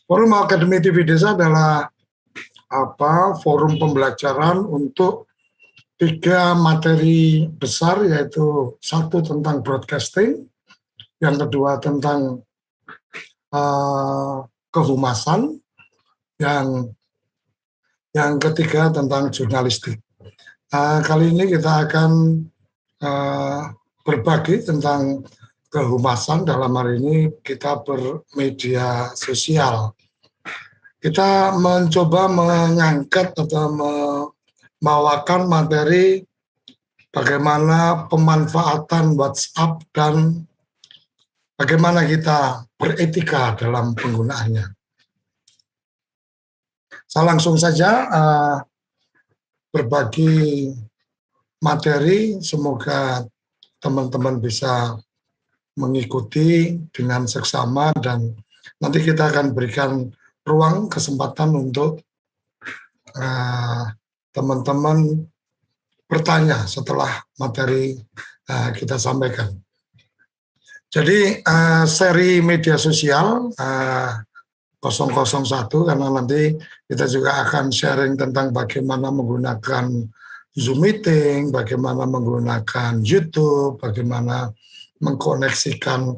Forum Akademi TV Desa adalah forum pembelajaran untuk 3 materi besar, yaitu 1 tentang broadcasting, yang kedua tentang kehumasan, yang ketiga tentang jurnalistik. Kali ini kita akan berbagi tentang kehumasan. Dalam hari ini kita bermedia sosial. Kita mencoba mengangkat atau membawakan materi bagaimana pemanfaatan WhatsApp dan bagaimana kita beretika dalam penggunaannya. Saya langsung saja berbagi materi, semoga teman-teman bisa mengikuti dengan seksama dan nanti kita akan berikan ruang kesempatan untuk teman-teman bertanya setelah materi kita sampaikan. Jadi seri media sosial 001, karena nanti kita juga akan sharing tentang bagaimana menggunakan Zoom meeting, bagaimana menggunakan YouTube, bagaimana mengkoneksikan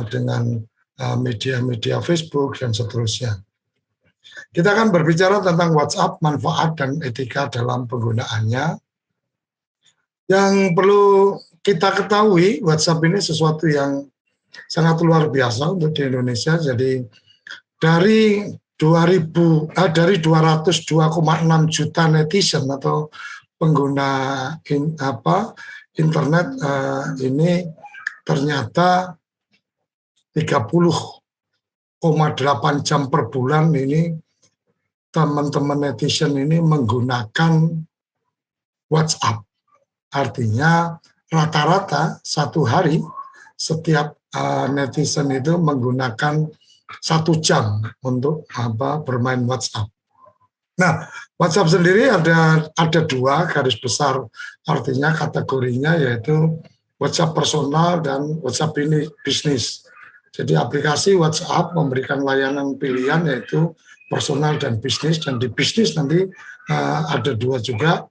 dengan media-media Facebook dan seterusnya. Kita akan berbicara tentang WhatsApp, manfaat dan etika dalam penggunaannya. Yang perlu kita ketahui, WhatsApp ini sesuatu yang sangat luar biasa untuk di Indonesia. Jadi dari 202,6 juta netizen atau pengguna internet ini ternyata 30,8 jam per bulan ini teman-teman netizen ini menggunakan WhatsApp. Artinya rata-rata 1 hari setiap netizen itu menggunakan 1 jam untuk bermain WhatsApp. Nah, WhatsApp sendiri ada 2 garis besar, artinya kategorinya, yaitu WhatsApp personal dan WhatsApp bisnis. Jadi aplikasi WhatsApp memberikan layanan pilihan yaitu personal dan bisnis, dan di bisnis nanti ada 2 juga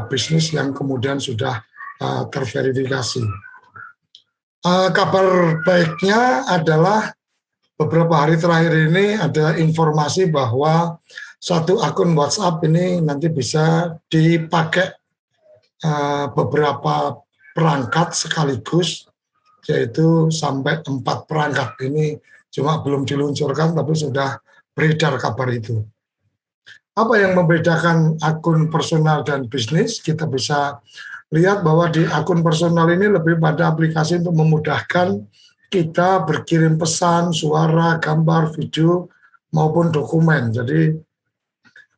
bisnis yang kemudian sudah terverifikasi. Kabar baiknya adalah beberapa hari terakhir ini ada informasi bahwa 1 akun WhatsApp ini nanti bisa dipakai beberapa perangkat sekaligus, yaitu sampai 4 perangkat. Ini cuma belum diluncurkan tapi sudah beredar kabar itu. Apa yang membedakan akun personal dan bisnis? Kita bisa lihat bahwa di akun personal ini lebih pada aplikasi untuk memudahkan kita berkirim pesan, suara, gambar, video, maupun dokumen. Jadi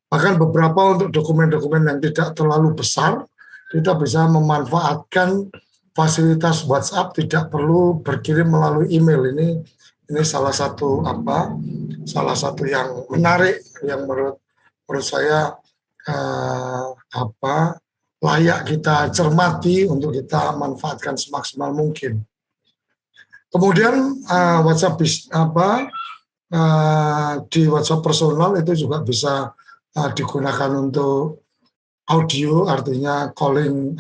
bahkan beberapa untuk dokumen-dokumen yang tidak terlalu besar, kita bisa memanfaatkan fasilitas WhatsApp, tidak perlu berkirim melalui email. Ini salah satu yang menarik, yang menurut saya layak kita cermati untuk kita manfaatkan semaksimal mungkin. Kemudian WhatsApp di WhatsApp personal itu juga bisa digunakan untuk audio, artinya calling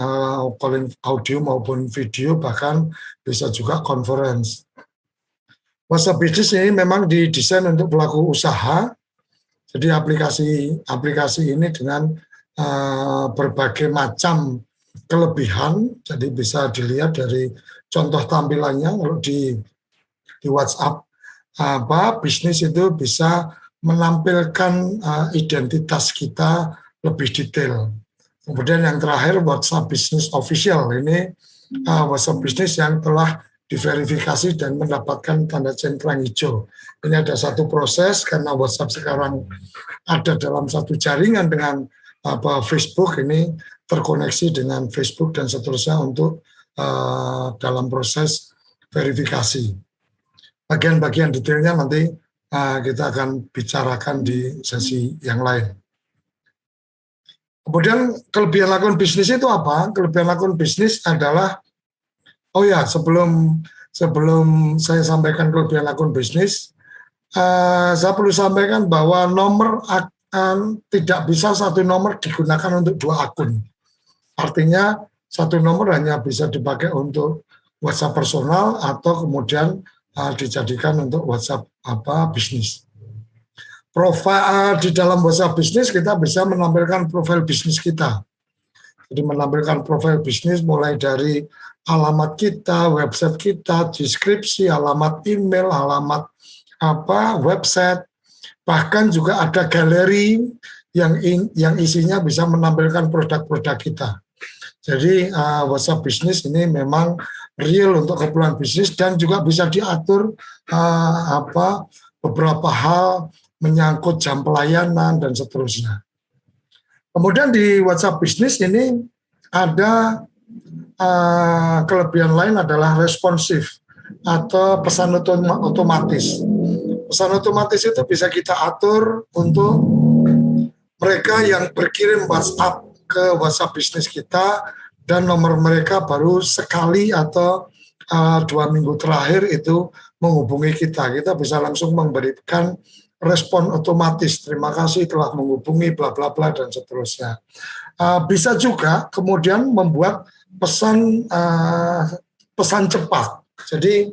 audio maupun video, bahkan bisa juga conference. WhatsApp Business ini memang didesain untuk pelaku usaha. Jadi aplikasi ini dengan berbagai macam kelebihan, jadi bisa dilihat dari contoh tampilannya. Kalau di WhatsApp bisnis itu bisa menampilkan identitas kita lebih detail. Kemudian yang terakhir WhatsApp Business Official, ini WhatsApp Business yang telah diverifikasi dan mendapatkan tanda centang hijau. Ini ada satu proses karena WhatsApp sekarang ada dalam satu jaringan dengan Facebook, ini terkoneksi dengan Facebook dan seterusnya untuk dalam proses verifikasi. Bagian-bagian detailnya nanti kita akan bicarakan di sesi yang lain. Kemudian kelebihan akun bisnis itu apa? Kelebihan akun bisnis adalah, sebelum saya sampaikan kelebihan akun bisnis, saya perlu sampaikan bahwa nomor tidak bisa satu nomor digunakan untuk dua akun. Artinya satu nomor hanya bisa dipakai untuk WhatsApp personal atau kemudian dijadikan untuk WhatsApp bisnis. Profil di dalam WhatsApp bisnis kita bisa menampilkan profil bisnis kita. Jadi menampilkan profil bisnis mulai dari alamat kita, website kita, deskripsi, alamat email, alamat website, bahkan juga ada galeri yang isinya bisa menampilkan produk-produk kita. Jadi WhatsApp bisnis ini memang real untuk keperluan bisnis dan juga bisa diatur beberapa hal menyangkut jam pelayanan dan seterusnya. Kemudian di WhatsApp bisnis ini ada kelebihan lain adalah responsif atau pesan otomatis. Pesan otomatis itu bisa kita atur untuk mereka yang berkirim WhatsApp ke WhatsApp bisnis kita dan nomor mereka baru sekali atau 2 minggu terakhir itu menghubungi kita. Kita bisa langsung memberikan respon otomatis, terima kasih telah menghubungi, bla bla bla dan seterusnya. Bisa juga kemudian membuat pesan cepat. Jadi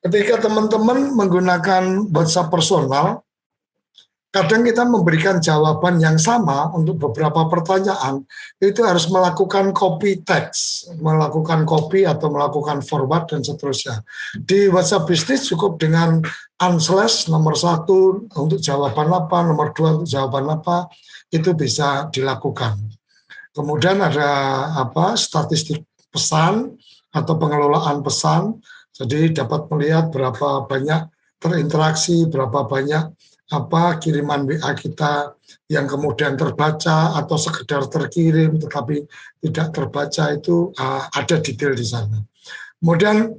ketika teman-teman menggunakan WhatsApp personal, kadang kita memberikan jawaban yang sama untuk beberapa pertanyaan, itu harus melakukan copy text, melakukan copy atau melakukan forward dan seterusnya. Di WhatsApp bisnis cukup dengan unslash nomor 1 untuk jawaban apa, nomor 2 untuk jawaban apa, itu bisa dilakukan. Kemudian ada statistik pesan atau pengelolaan pesan, jadi dapat melihat berapa banyak terinteraksi, berapa banyak kiriman WA kita yang kemudian terbaca atau sekedar terkirim tetapi tidak terbaca, itu ada detail di sana. Kemudian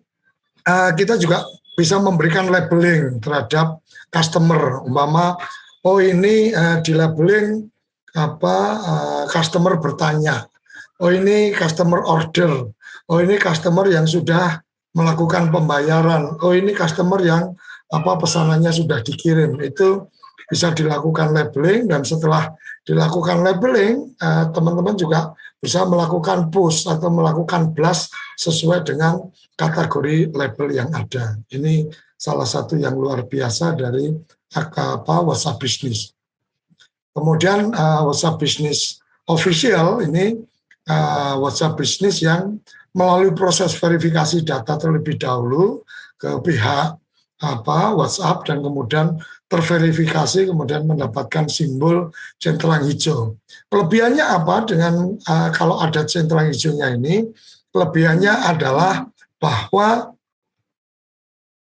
kita juga bisa memberikan labeling terhadap customer, umpama ini di labeling customer bertanya, ini customer order, ini customer yang sudah melakukan pembayaran, ini customer yang pesanannya sudah dikirim. Itu bisa dilakukan labeling, dan setelah dilakukan labeling, teman-teman juga bisa melakukan push atau melakukan blast sesuai dengan kategori label yang ada. Ini salah satu yang luar biasa dari WhatsApp Business. Kemudian WhatsApp Business Official ini WhatsApp Business yang melalui proses verifikasi data terlebih dahulu ke pihak WhatsApp dan kemudian terverifikasi, kemudian mendapatkan simbol centang hijau. Kelebihannya apa dengan kalau ada centang hijaunya ini? Kelebihannya adalah bahwa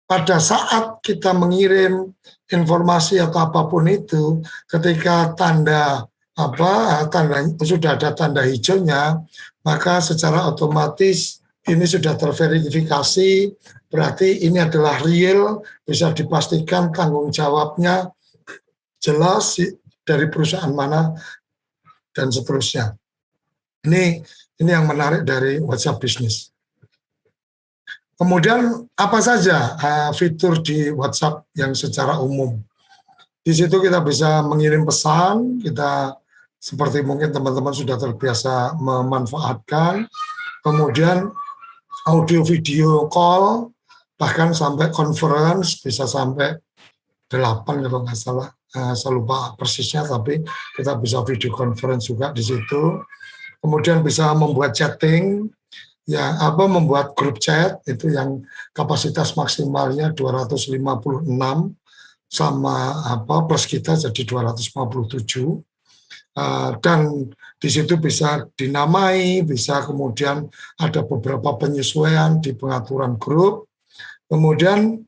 pada saat kita mengirim informasi atau apapun itu, ketika tanda sudah ada tanda hijaunya, maka secara otomatis ini sudah terverifikasi, berarti ini adalah real, bisa dipastikan tanggung jawabnya jelas dari perusahaan mana dan seterusnya. Ini yang menarik dari WhatsApp Business. Kemudian apa saja fitur di WhatsApp yang secara umum? Di situ kita bisa mengirim pesan, kita seperti mungkin teman-teman sudah terbiasa memanfaatkan. Kemudian audio video call, bahkan sampai conference, bisa sampai 8 kalau nggak salah, saya lupa persisnya, tapi kita bisa video conference juga di situ. Kemudian bisa membuat chatting, ya membuat grup chat, itu yang kapasitas maksimalnya 256 sama plus kita jadi 257. Dan di situ bisa dinamai, bisa kemudian ada beberapa penyesuaian di pengaturan grup, kemudian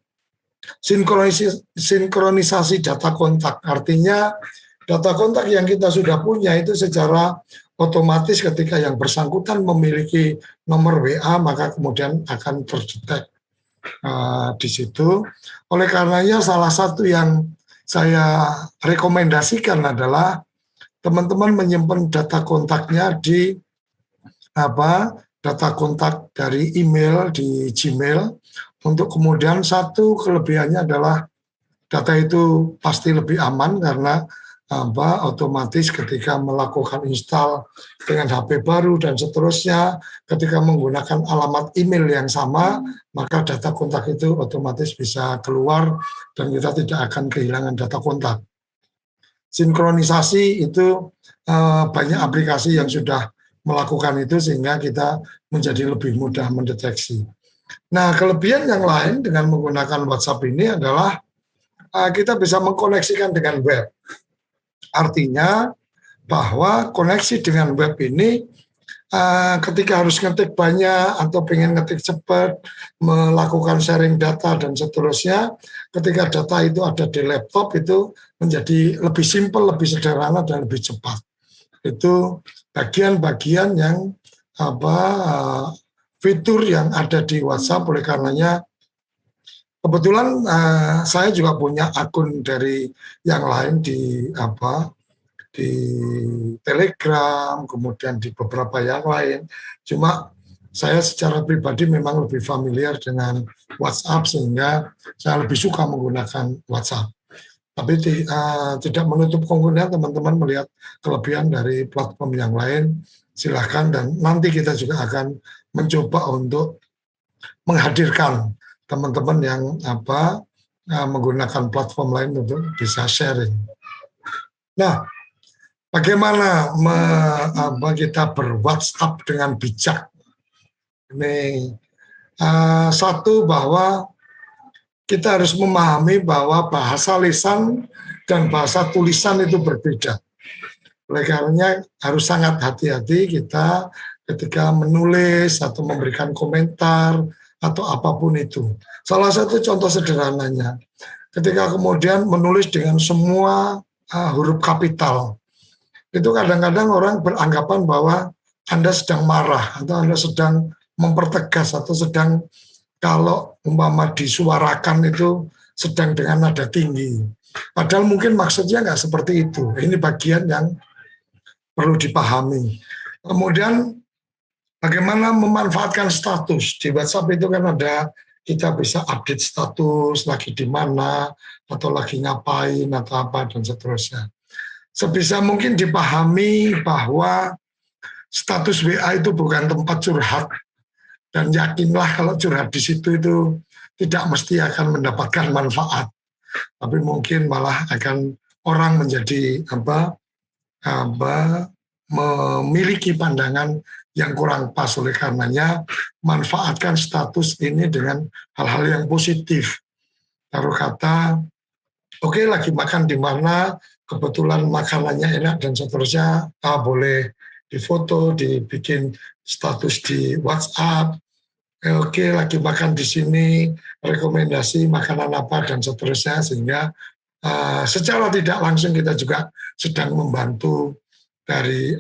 sinkronisasi data kontak, artinya data kontak yang kita sudah punya itu secara otomatis ketika yang bersangkutan memiliki nomor WA, maka kemudian akan terdetek di situ. Oleh karenanya salah satu yang saya rekomendasikan adalah teman-teman menyimpan data kontaknya di data kontak dari email di Gmail, untuk kemudian satu kelebihannya adalah data itu pasti lebih aman karena otomatis ketika melakukan install dengan HP baru dan seterusnya, ketika menggunakan alamat email yang sama, maka data kontak itu otomatis bisa keluar dan kita tidak akan kehilangan data kontak. Sinkronisasi itu banyak aplikasi yang sudah melakukan itu sehingga kita menjadi lebih mudah mendeteksi. Nah, kelebihan yang lain dengan menggunakan WhatsApp ini adalah kita bisa mengkoneksikan dengan web. Artinya bahwa koneksi dengan web ini ketika harus ngetik banyak atau pengen ngetik cepat, melakukan sharing data dan seterusnya, ketika data itu ada di laptop itu menjadi lebih simpel, lebih sederhana dan lebih cepat. Itu bagian-bagian yang fitur yang ada di WhatsApp. Oleh karenanya kebetulan saya juga punya akun dari yang lain di Telegram, kemudian di beberapa yang lain. Cuma saya secara pribadi memang lebih familiar dengan WhatsApp sehingga saya lebih suka menggunakan WhatsApp. Tapi tidak menutup kemungkinan teman-teman melihat kelebihan dari platform yang lain, silahkan, dan nanti kita juga akan mencoba untuk menghadirkan teman-teman yang menggunakan platform lain untuk bisa sharing. Nah, bagaimana kita ber-WhatsApp dengan bijak? Ini satu, bahwa kita harus memahami bahwa bahasa lisan dan bahasa tulisan itu berbeda. Oleh karenanya harus sangat hati-hati kita ketika menulis atau memberikan komentar atau apapun itu. Salah satu contoh sederhananya, ketika kemudian menulis dengan semua huruf kapital, itu kadang-kadang orang beranggapan bahwa Anda sedang marah atau Anda sedang mempertegas atau sedang, kalau umpama disuarakan itu sedang dengan nada tinggi. Padahal mungkin maksudnya nggak seperti itu. Ini bagian yang perlu dipahami. Kemudian bagaimana memanfaatkan status. Di WhatsApp itu kan ada, kita bisa update status, lagi di mana, atau lagi ngapain, atau apa, dan seterusnya. Sebisa mungkin dipahami bahwa status WA itu bukan tempat curhat. Dan yakinlah kalau curhat di situ itu tidak mesti akan mendapatkan manfaat. Tapi mungkin malah akan orang menjadi memiliki pandangan yang kurang pas. Oleh karenanya manfaatkan status ini dengan hal-hal yang positif. Taruh kata, oke, lagi makan di mana, kebetulan makanannya enak dan seterusnya, boleh difoto, dibikin status di WhatsApp. Oke, lagi makan di sini, rekomendasi makanan apa dan seterusnya, sehingga secara tidak langsung kita juga sedang membantu dari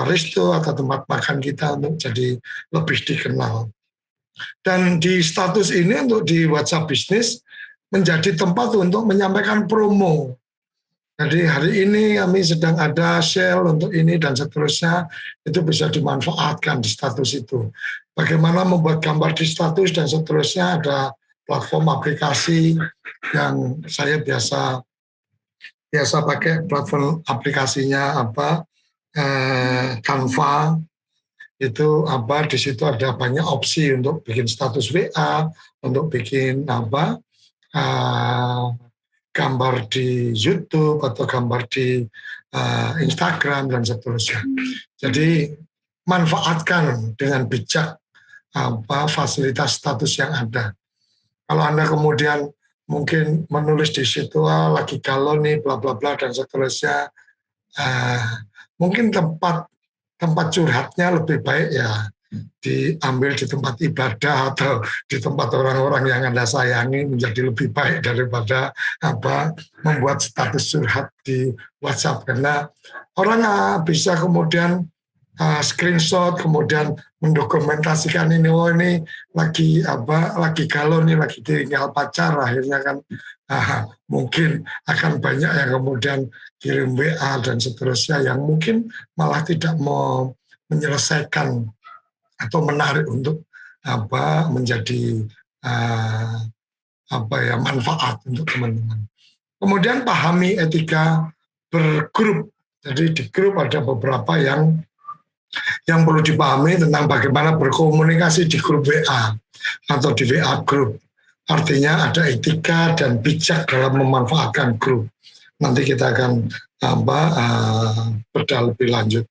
resto atau tempat makan kita untuk jadi lebih dikenal. Dan di status ini untuk di WhatsApp Business menjadi tempat untuk menyampaikan promo. Jadi hari ini kami sedang ada sale untuk ini dan seterusnya, itu bisa dimanfaatkan di status itu. Bagaimana membuat gambar di status dan seterusnya, ada platform aplikasi yang saya biasa pakai, platform aplikasinya Canva. Itu di situ ada banyak opsi untuk bikin status WA, untuk bikin gambar di YouTube atau gambar di Instagram dan seterusnya. Jadi manfaatkan dengan bijak fasilitas status yang ada. Kalau Anda kemudian mungkin menulis di situ lagi galau nih, bla bla bla dan seterusnya, mungkin tempat curhatnya lebih baik ya diambil di tempat ibadah atau di tempat orang-orang yang Anda sayangi, menjadi lebih baik daripada membuat status curhat di WhatsApp. Karena orang bisa kemudian screenshot, kemudian mendokumentasikan ini, oh ini lagi galau nih, lagi tinggal pacar, akhirnya kan mungkin akan banyak yang kemudian kirim WA dan seterusnya yang mungkin malah tidak mau menyelesaikan atau menarik untuk menjadi manfaat untuk teman-teman. Kemudian pahami etika bergrup. Jadi di grup ada beberapa yang perlu dipahami tentang bagaimana berkomunikasi di grup WA atau di WA group. Artinya ada etika dan bijak dalam memanfaatkan grup. Nanti kita akan bedah lebih lanjut.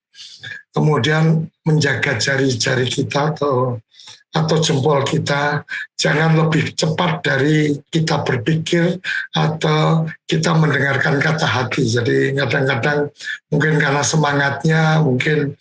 Kemudian menjaga jari-jari kita atau jempol kita jangan lebih cepat dari kita berpikir atau kita mendengarkan kata hati. Jadi kadang-kadang mungkin karena semangatnya, mungkin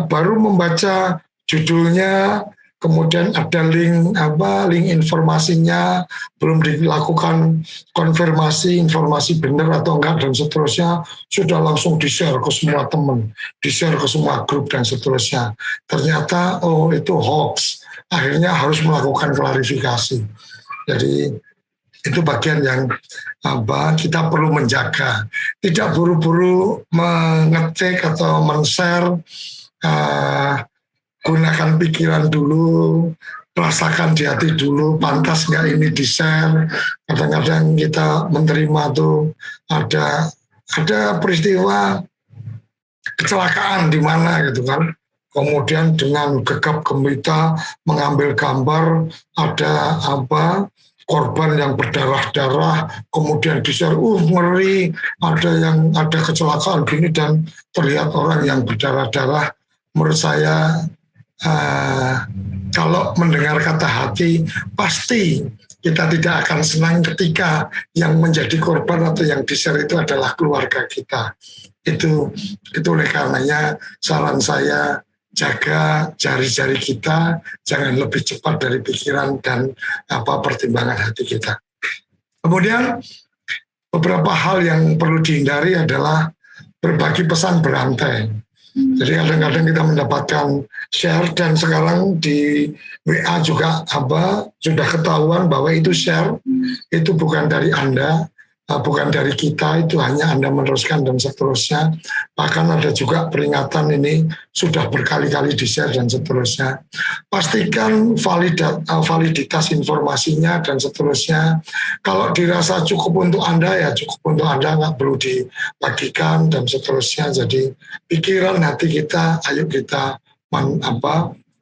baru membaca judulnya, kemudian ada link informasinya, belum dilakukan konfirmasi informasi benar atau enggak dan seterusnya, sudah langsung di-share ke semua teman, di-share ke semua grup dan seterusnya. Ternyata itu hoax. Akhirnya harus melakukan klarifikasi. Jadi itu bagian yang kita perlu menjaga. Tidak buru-buru mengetik atau men-share, gunakan pikiran dulu, rasakan di hati dulu, pantas nggak ini di-share. Kadang-kadang kita menerima tuh ada peristiwa kecelakaan di mana gitu kan. Kemudian dengan gegap gempita mengambil gambar, ada korban yang berdarah-darah, kemudian di-share, ngeri, ada kecelakaan gini dan terlihat orang yang berdarah-darah. Menurut saya kalau mendengar kata hati, pasti kita tidak akan senang ketika yang menjadi korban atau yang di-share itu adalah keluarga kita. Itu oleh karenanya saran saya, jaga jari-jari kita, jangan lebih cepat dari pikiran dan pertimbangan hati kita. Kemudian beberapa hal yang perlu dihindari adalah berbagi pesan berantai. Jadi kadang-kadang kita mendapatkan share dan sekarang di WA juga sudah ketahuan bahwa itu share, itu bukan dari Anda, bukan dari kita, itu hanya Anda meneruskan dan seterusnya. Bahkan ada juga peringatan ini sudah berkali-kali di-share dan seterusnya. Pastikan validitas informasinya dan seterusnya. Kalau dirasa cukup untuk Anda, ya cukup untuk Anda, nggak perlu dibagikan dan seterusnya. Jadi pikiran hati kita, ayo kita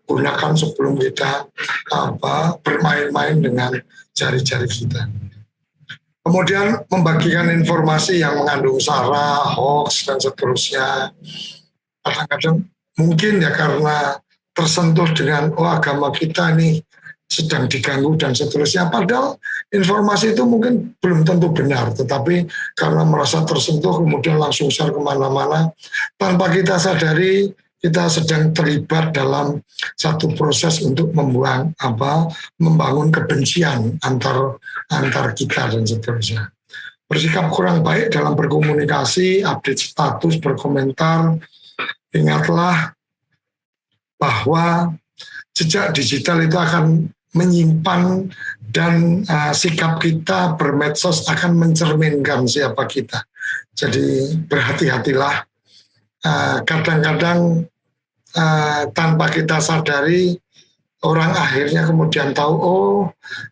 gunakan sebelum kita bermain-main dengan jari-jari kita. Kemudian membagikan informasi yang mengandung sara, hoax, dan seterusnya. Kadang-kadang mungkin ya karena tersentuh dengan agama kita ini sedang diganggu dan seterusnya. Padahal informasi itu mungkin belum tentu benar. Tetapi karena merasa tersentuh kemudian langsung share kemana-mana. Tanpa kita sadari kita sedang terlibat dalam satu proses untuk membangun kebencian antar kita dan seterusnya. Bersikap kurang baik dalam berkomunikasi, update status, berkomentar. Ingatlah bahwa jejak digital itu akan menyimpan dan sikap kita bermedsos akan mencerminkan siapa kita. Jadi berhati-hatilah. Kadang-kadang tanpa kita sadari orang akhirnya kemudian tahu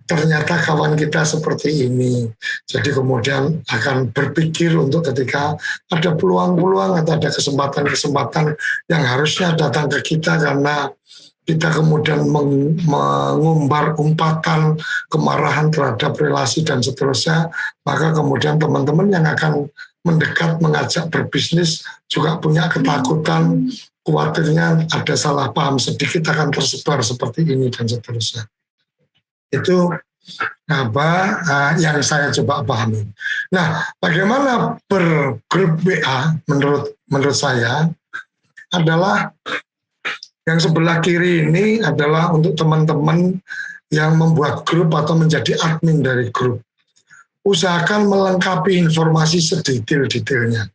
ternyata kawan kita seperti ini. Jadi kemudian akan berpikir untuk ketika ada peluang-peluang atau ada kesempatan-kesempatan yang harusnya datang ke kita karena kita kemudian mengumbar umpatan kemarahan terhadap relasi dan seterusnya, maka kemudian teman-teman yang akan mendekat, mengajak berbisnis juga punya ketakutan, khawatirnya ada salah paham sedikit akan tersebar seperti ini dan seterusnya. Itu yang saya coba pahami. Nah, bagaimana bergrup WA menurut saya adalah yang sebelah kiri ini adalah untuk teman-teman yang membuat grup atau menjadi admin dari grup. Usahakan melengkapi informasi sedetail-detailnya.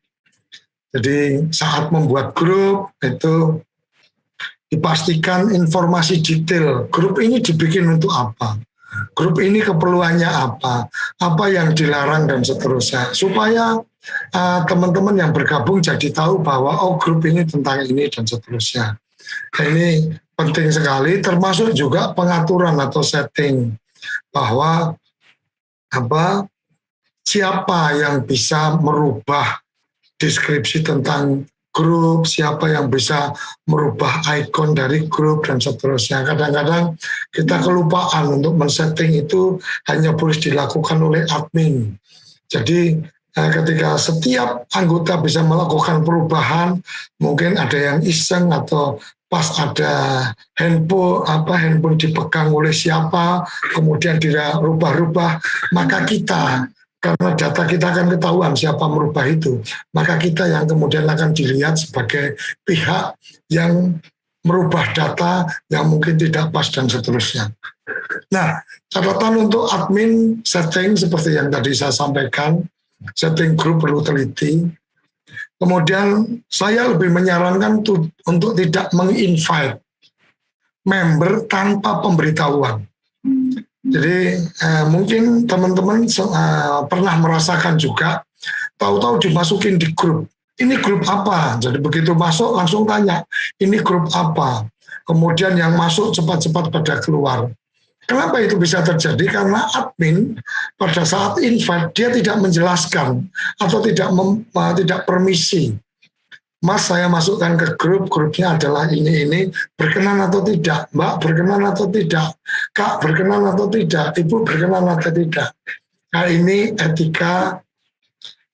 Jadi saat membuat grup itu dipastikan informasi detail. Grup ini dibikin untuk apa? Grup ini keperluannya apa yang dilarang dan seterusnya. Supaya teman-teman yang bergabung jadi tahu bahwa grup ini tentang ini dan seterusnya. Nah, ini penting sekali, termasuk juga pengaturan atau setting bahwa apa siapa yang bisa merubah deskripsi tentang grup, siapa yang bisa merubah ikon dari grup dan seterusnya. Kadang-kadang kita kelupaan untuk men-setting itu hanya boleh dilakukan oleh admin. Jadi ketika setiap anggota bisa melakukan perubahan, mungkin ada yang iseng atau pas ada handphone dipegang oleh siapa, kemudian dia rubah-rubah, maka kita, karena data kita akan ketahuan siapa merubah itu, maka kita yang kemudian akan dilihat sebagai pihak yang merubah data yang mungkin tidak pas dan seterusnya. Nah, catatan untuk admin setting seperti yang tadi saya sampaikan, setting grup perlu teliti. Kemudian saya lebih menyarankan untuk tidak menginvite member tanpa pemberitahuan. Jadi mungkin teman-teman pernah merasakan juga, tahu-tahu dimasukin di grup. Ini grup apa? Jadi begitu masuk langsung tanya, ini grup apa? Kemudian yang masuk cepat-cepat pada keluar. Kenapa itu bisa terjadi? Karena admin pada saat invite dia tidak menjelaskan atau tidak permisi. Mas, saya masukkan ke grup, grupnya adalah ini, berkenan atau tidak? Mbak, berkenan atau tidak? Kak, berkenan atau tidak? Ibu, berkenan atau tidak? Nah, ini etika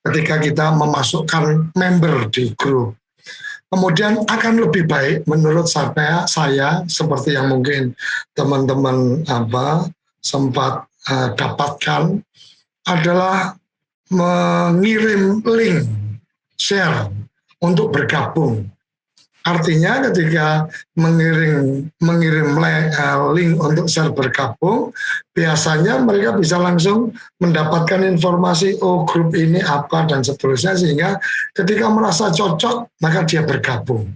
ketika kita memasukkan member di grup. Kemudian akan lebih baik menurut saya seperti yang mungkin teman-teman sempat dapatkan adalah mengirim link share untuk bergabung. Artinya ketika mengirim link untuk share bergabung, biasanya mereka bisa langsung mendapatkan informasi, oh grup ini apa dan seterusnya, sehingga ketika merasa cocok maka dia bergabung.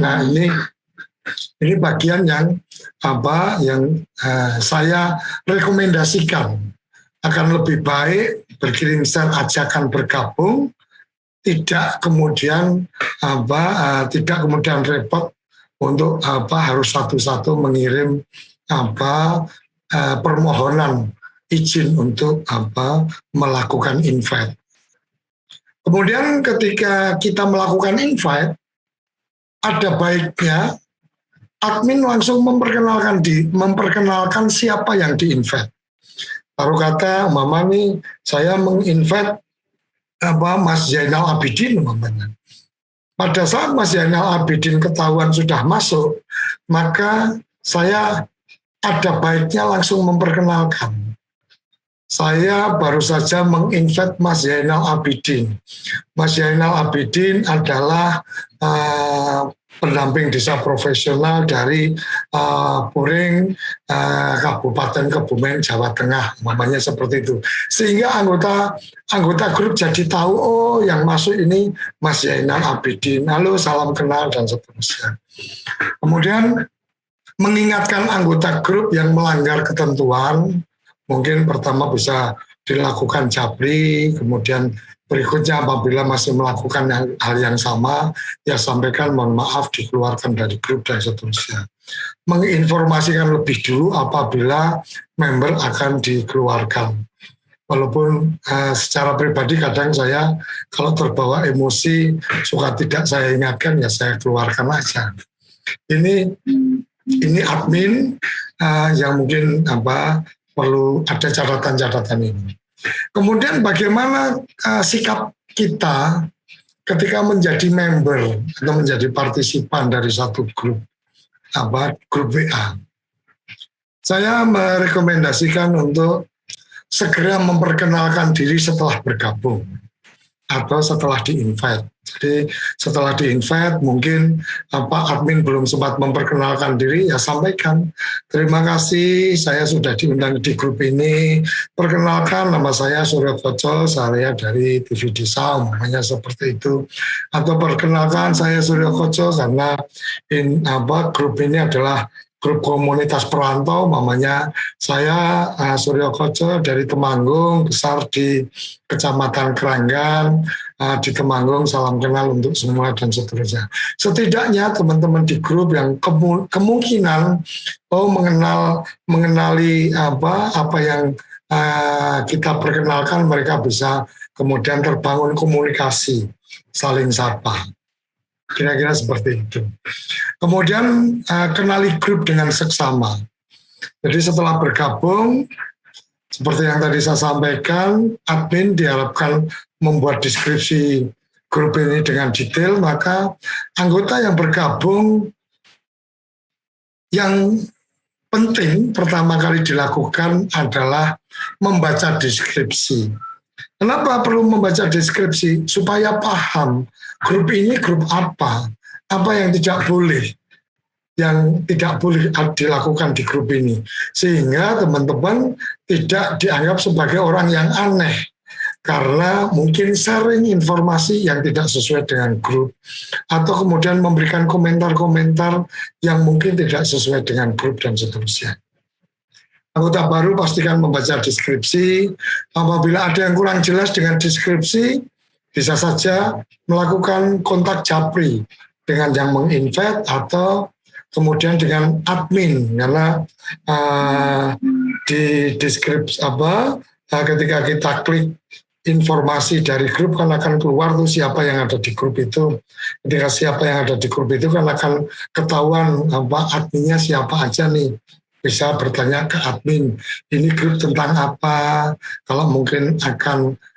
Nah ini bagian yang saya rekomendasikan, akan lebih baik berkirim share ajakan bergabung, tidak kemudian repot untuk harus satu-satu mengirim permohonan izin untuk melakukan invite. Kemudian ketika kita melakukan invite, ada baiknya admin langsung memperkenalkan siapa yang di-invite. Taruh kata, mama nih saya menginvite Mas Zainal Abidin umpamanya. Pada saat Mas Zainal Abidin ketahuan sudah masuk, maka saya ada baiknya langsung memperkenalkan. Saya baru saja menginvite Mas Zainal Abidin. Mas Zainal Abidin adalah pendamping desa profesional dari Puring, Kabupaten Kebumen, Jawa Tengah, namanya seperti itu. Sehingga anggota grup jadi tahu, oh yang masuk ini Mas Zainal Abidin, halo salam kenal dan seterusnya. Kemudian mengingatkan anggota grup yang melanggar ketentuan, mungkin pertama bisa dilakukan japri, kemudian berikutnya apabila masih melakukan hal yang sama, ya sampaikan mohon maaf dikeluarkan dari grup dan seterusnya. Menginformasikan lebih dulu apabila member akan dikeluarkan. Walaupun secara pribadi kadang saya kalau terbawa emosi suka tidak saya ingatkan, ya saya keluarkan aja. Ini admin yang mungkin perlu ada catatan-catatan ini. Kemudian bagaimana sikap kita ketika menjadi member atau menjadi partisipan dari satu grup WA. Saya merekomendasikan untuk segera memperkenalkan diri setelah bergabung atau setelah di-invite. Jadi setelah di-invite mungkin admin belum sempat memperkenalkan diri, ya sampaikan, terima kasih saya sudah diundang di grup ini, perkenalkan nama saya Suryo Koco, saya dari TV Desa, namanya seperti itu, atau perkenalkan saya Suryo Koco karena grup ini adalah grup komunitas perantau, namanya saya Suryo Koco dari Temanggung, besar di Kecamatan Keranggan, di Temanggung, salam kenal untuk semua dan seterusnya. Setidaknya teman-teman di grup yang kemungkinan mengenali apa yang kita perkenalkan, mereka bisa kemudian terbangun komunikasi, saling sapa. Kira-kira seperti itu. Kemudian kenali grup dengan seksama. Jadi setelah bergabung, seperti yang tadi saya sampaikan, admin diharapkan membuat deskripsi grup ini dengan detail, maka anggota yang bergabung yang penting pertama kali dilakukan adalah membaca deskripsi. Kenapa perlu membaca deskripsi? Supaya paham grup ini grup apa yang tidak boleh, dilakukan di grup ini. Sehingga teman-teman tidak dianggap sebagai orang yang aneh, karena mungkin sharing informasi yang tidak sesuai dengan grup, atau kemudian memberikan komentar-komentar yang mungkin tidak sesuai dengan grup dan seterusnya. Anggota baru pastikan membaca deskripsi. Apabila ada yang kurang jelas dengan deskripsi, bisa saja melakukan kontak japri dengan yang menginvite atau kemudian dengan admin, karena di deskripsi ketika kita klik informasi dari grup kan akan keluar tuh siapa yang ada di grup itu. Ketika siapa yang ada di grup itu kan akan ketahuan adminnya siapa aja nih. Bisa bertanya ke admin, ini grup tentang apa, kalau mungkin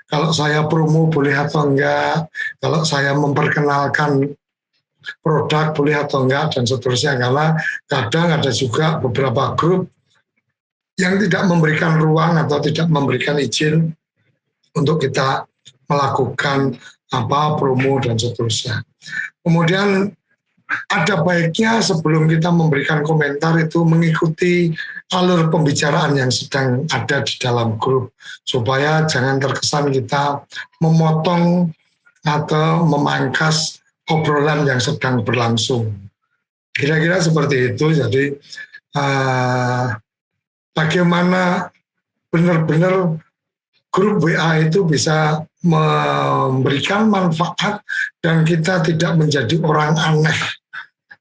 kalau saya promo boleh atau enggak, kalau saya memperkenalkan produk boleh atau enggak, dan seterusnya. Karena kadang ada juga beberapa grup yang tidak memberikan ruang atau tidak memberikan izin untuk kita melakukan promo dan seterusnya. Kemudian ada baiknya sebelum kita memberikan komentar itu mengikuti alur pembicaraan yang sedang ada di dalam grup, supaya jangan terkesan kita memotong atau memangkas obrolan yang sedang berlangsung. Kira-kira seperti itu. Jadi bagaimana benar-benar grup WA itu bisa memberikan manfaat dan kita tidak menjadi orang aneh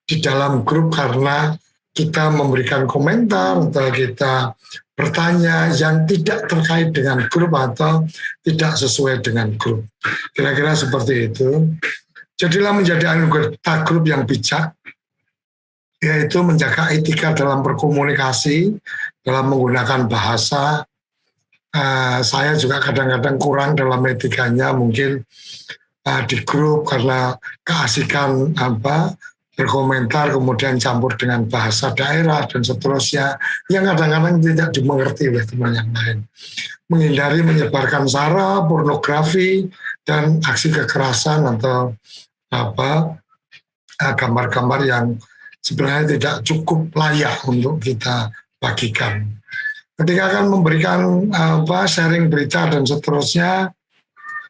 di dalam grup karena kita memberikan komentar atau kita bertanya yang tidak terkait dengan grup atau tidak sesuai dengan grup. Kira-kira seperti itu. Jadilah menjadi anggota grup yang bijak, yaitu menjaga etika dalam berkomunikasi, dalam menggunakan bahasa. Saya juga kadang-kadang kurang dalam etikanya, mungkin di grup karena keasikan berkomentar kemudian campur dengan bahasa daerah dan seterusnya yang kadang-kadang tidak dimengerti oleh teman yang lain. Menghindari menyebarkan sara, pornografi, dan aksi kekerasan atau gambar-gambar yang sebenarnya tidak cukup layak untuk kita bagikan. Ketika akan memberikan sharing berita dan seterusnya,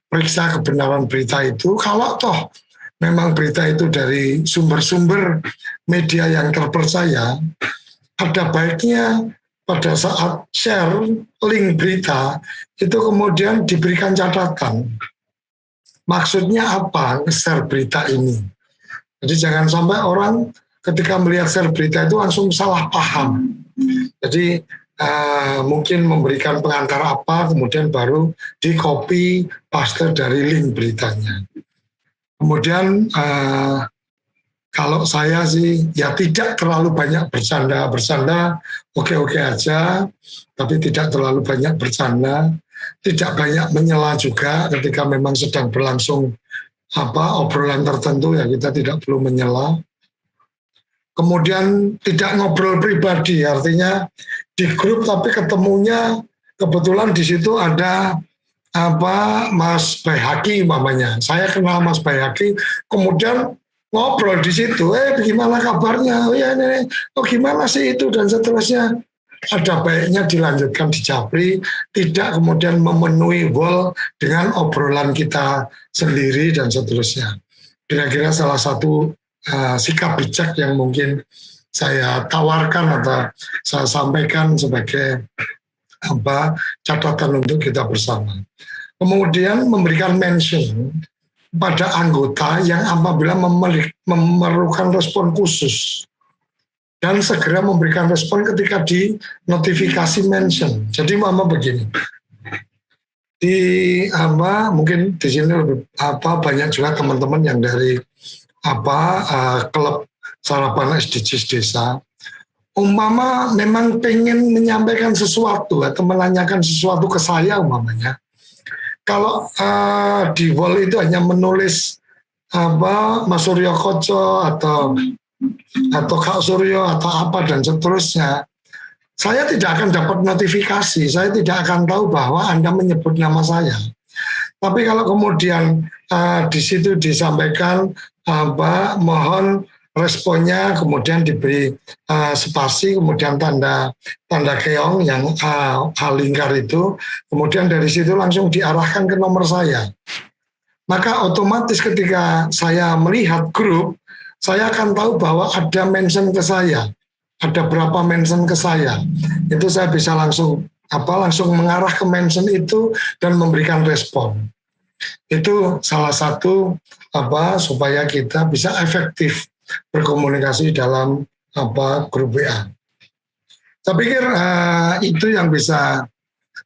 periksa kebenaran berita itu. Kalau toh memang berita itu dari sumber-sumber media yang terpercaya, ada baiknya pada saat share link berita itu kemudian diberikan catatan. Maksudnya apa share berita ini? Jadi jangan sampai orang ketika melihat share berita itu langsung salah paham. Jadi mungkin memberikan pengantar apa, kemudian baru di copy paste dari link beritanya. Kemudian kalau saya sih ya tidak terlalu banyak bercanda oke-oke aja, tapi tidak terlalu banyak bercanda, tidak banyak menyela juga ketika memang sedang berlangsung obrolan tertentu, ya kita tidak perlu menyela. Kemudian tidak ngobrol pribadi, artinya di grup tapi ketemunya kebetulan di situ ada Mas Bayhaki umpamanya. Saya kenal Mas Bayhaki, kemudian ngobrol di situ, gimana kabarnya? Oh ya ini, gimana sih itu dan seterusnya. Ada baiknya dilanjutkan di Japri, tidak kemudian memenuhi wall dengan obrolan kita sendiri dan seterusnya. Kira-kira salah satu sikap bijak yang mungkin saya tawarkan atau saya sampaikan sebagai catatan untuk kita bersama. Kemudian memberikan mention pada anggota yang apabila memerlukan respon khusus. dan segera memberikan respon ketika di notifikasi mention. Jadi mama begini, di mungkin di sini lebih banyak juga teman-teman yang dari klub sarapan SDGs desa. Umpama memang pengen menyampaikan sesuatu atau menanyakan sesuatu ke saya umpamanya. Kalau di wall itu hanya menulis Mas Suryo Koco atau Kak Suryo atau apa dan seterusnya, saya tidak akan dapat notifikasi, saya tidak akan tahu bahwa Anda menyebut nama saya. Tapi kalau kemudian di situ disampaikan mohon responnya, kemudian diberi spasi, kemudian tanda keong yang lingkar itu, kemudian dari situ langsung diarahkan ke nomor saya. Maka otomatis ketika saya melihat grup, saya akan tahu bahwa ada mention ke saya, ada berapa mention ke saya. Itu saya bisa langsung mengarah ke mention itu dan memberikan respon. Itu salah satu supaya kita bisa efektif berkomunikasi dalam grup WA. Saya pikir itu yang bisa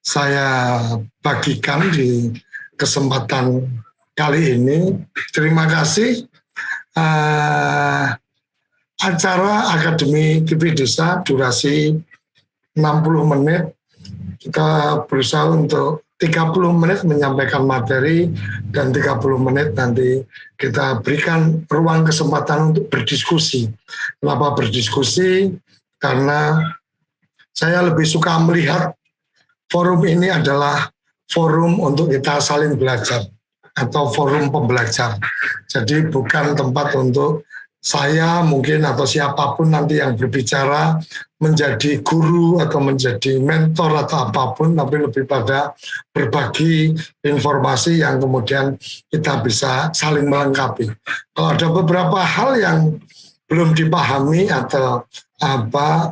saya bagikan di kesempatan kali ini. Terima kasih. Acara Akademi TV Desa durasi 60 menit. Kita berusaha untuk 30 menit menyampaikan materi dan 30 menit nanti kita berikan ruang kesempatan untuk berdiskusi. Kenapa berdiskusi? Karena saya lebih suka melihat forum ini adalah forum untuk kita saling belajar atau forum pembelajar. Jadi bukan tempat untuk saya mungkin atau siapapun nanti yang berbicara menjadi guru atau menjadi mentor atau apapun, tapi lebih pada berbagi informasi yang kemudian kita bisa saling melengkapi. Kalau ada beberapa hal yang belum dipahami atau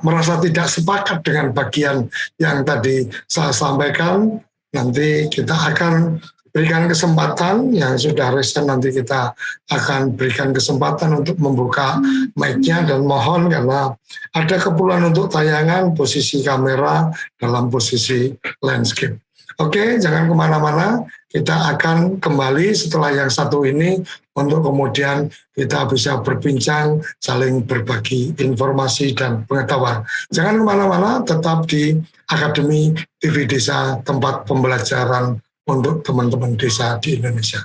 merasa tidak sepakat dengan bagian yang tadi saya sampaikan, nanti kita akan berikan kesempatan yang sudah resen, nanti kita akan berikan kesempatan untuk membuka mic-nya dan mohon karena ada keperluan untuk tayangan posisi kamera dalam posisi landscape. Oke, jangan kemana-mana, kita akan kembali setelah yang satu ini untuk kemudian kita bisa berbincang, saling berbagi informasi dan pengetahuan. Jangan kemana-mana, tetap di Akademi TV Desa, tempat pembelajaran untuk teman-teman desa di Indonesia.